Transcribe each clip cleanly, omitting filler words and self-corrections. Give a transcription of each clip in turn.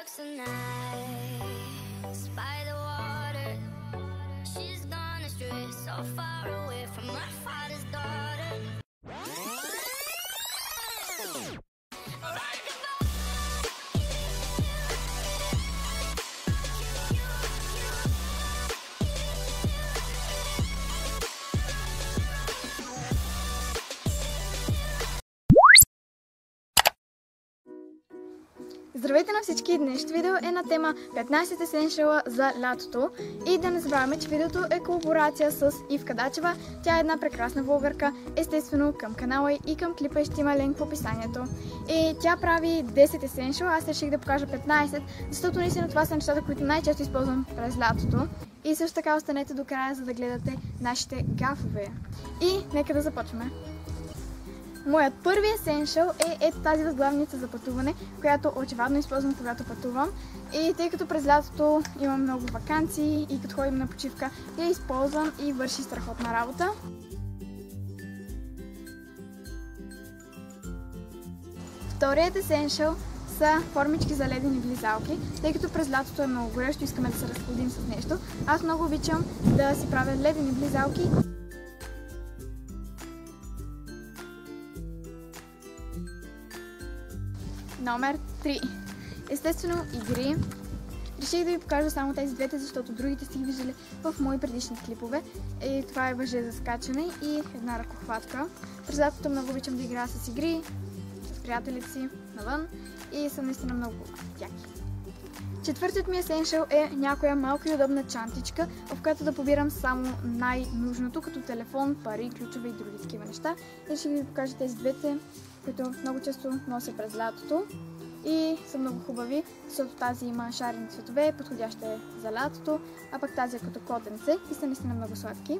looks so nice by the water. She's gone astray, so far away from her father's daughter. Здравейте на всички! Днешното видео е на тема 15 есеншъла за лятото. И да не забравяме, че видеото е колаборация с Ивка Дачева. Тя е една прекрасна влогърка. Естествено към канала и към клипа ще има линк в описанието. И тя прави 10 есеншъла, аз реших да покажа 15, защото наистина това са нещата, които най-често използвам през лятото. И също така останете до края, за да гледате нашите гафове. И нека да започваме! Моят първи есеншъл е ето тази възглавница за пътуване, която очевидно използвам когато пътувам. И тъй като през лятото имам много ваканции и като ходим на почивка, я използвам и върши страхотна работа. Вторият есеншъл са формички за ледени влизалки, тъй като през лятото е много горещо, искаме да се разходим с нещо. Аз много обичам да си правя ледени влизалки. Номер 3. Естествено, игри. Реших да ви покажа само тези двете, защото другите сте ги виждали в мои предишни клипове. И това е въже за скачане и една ръкохватка. През лятото много обичам да играя с игри, с приятелите си навън и са наистина много яки. Четвъртият ми есеншъл е някоя малка и удобна чантичка, в която да побирам само най-нужното, като телефон, пари, ключове и други такива неща. И ще ви покажа тези двете, които много често нося през лятото и са много хубави, защото тази има шарени цветове, подходяща е за лятото, а пък тази е като котенце и са наистина много сладки.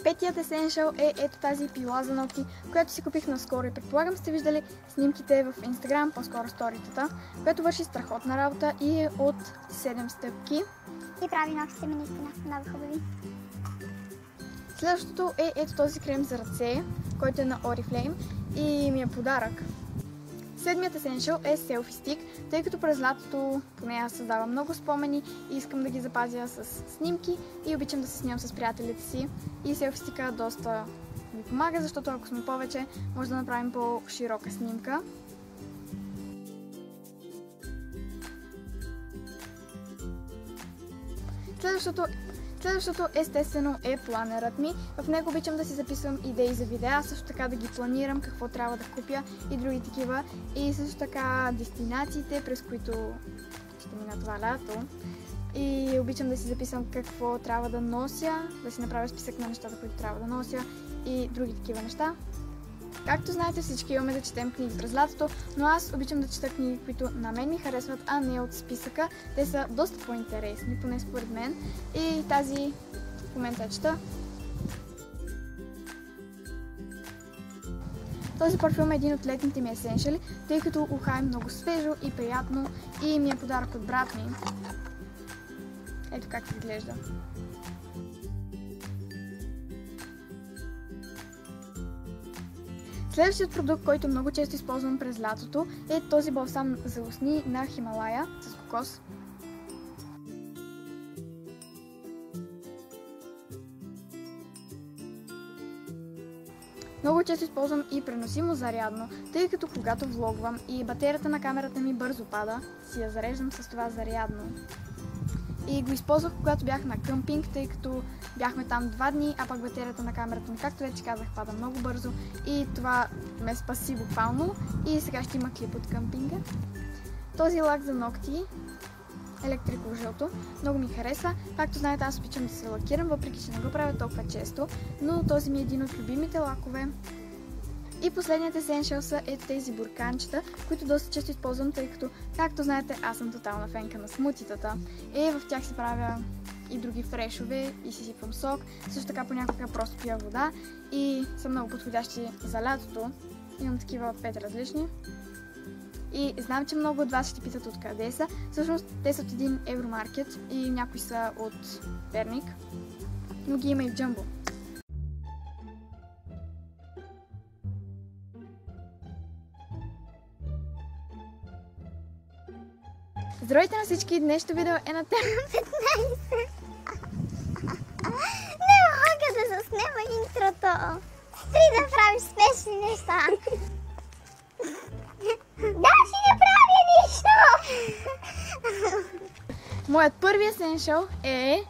Петият есеншъл е ето тази пила за ногти, която си купих наскоро и предполагам сте виждали снимките в Instagram, по-скоро сторитата, която върши страхотна работа и е от 7 стъпки. И прави ногтите ми наистина много хубави. Следващото е ето този крем за ръце, който е на Oriflame и ми е подарък. Седмият есеншъл е селфи стик, тъй като през лятото поне аз създавам много спомени и искам да ги запазя с снимки и обичам да се снимам с приятелите си. И селфи стика доста ми помага, защото ако сме повече, може да направим по-широка снимка. Следващото естествено е планерът ми. В него обичам да си записвам идеи за видеа, също така да ги планирам какво трябва да купя и други такива. И също така дестинациите, през които ще мина това лято. И обичам да си записвам какво трябва да нося, да си направя списък на нещата, които трябва да нося и други такива неща. Както знаете, всички имаме да четем книги през лятото, но аз обичам да чета книги, които на мен ми харесват, а не от списъка. Те са доста по-интересни, поне според мен. И тази в момента чета. Този парфюм е един от летните ми есеншъли, тъй като уха е много свежо и приятно и ми е подарък от брат ми. Ето как изглежда. Следващият продукт, който много често използвам през лятото, е този балсам за устни на Хималая с кокос. Много често използвам и преносимо зарядно, тъй като когато влогвам и батерията на камерата ми бързо пада, си я зареждам с това зарядно. И го използвах, когато бях на къмпинг, тъй като бяхме там 2 дни, а пак батерията на камерата ми, както вече казах, пада много бързо и това ме спаси буквално. И сега ще има клип от къмпинга. Този лак за ногти, електрико жълто, много ми харесва. Както знаете, аз обичам да се лакирам, въпреки че не го правя толкова често, но този ми е един от любимите лакове. И последният есеншъл са ето тези бурканчета, които доста често използвам, тъй като, както знаете, аз съм тотална фенка на смутитата. И в тях си правя и други фрешове и си сипвам сок. Също така понякога просто пия вода и са много подходящи за лятото. Имам такива 5 различни. И знам, че много от вас ще питат откъде са. Всъщност те са от един Евромаркет и някои са от Перник, но ги има и в Джамбо. Здравейте на всички! Днешното видео е на тема 15. Не мога да заснема интрото. Спри да правиш смешни неща. Да, ще не правя нищо! Моят първи есеншъл е...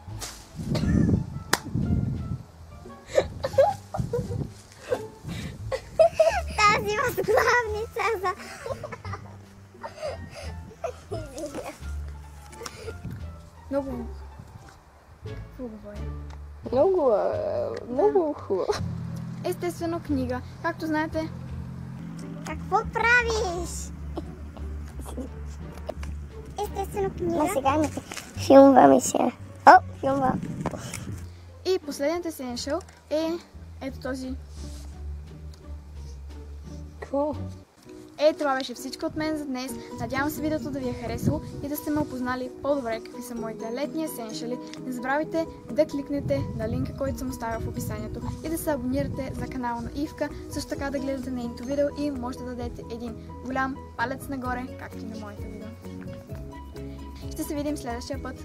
Тази възглавница за... Много... Какво говоря? Много хубаво. Естествено книга. Както знаете, Какво правиш? Естествено книга. Сега ми филмваме се. О, филмва. и последният есеншъл е... Ето този. Какво? Това беше всичко от мен за днес. Надявам се видеото да ви е харесало и да сте ме опознали по-добре какви са моите летни есеншали. Не забравяйте да кликнете на линка, който съм оставил в описанието и да се абонирате за канала на Ивка. Също така да гледате нейното видео и можете да дадете един голям палец нагоре, както и на моите видео. Ще се видим следващия път.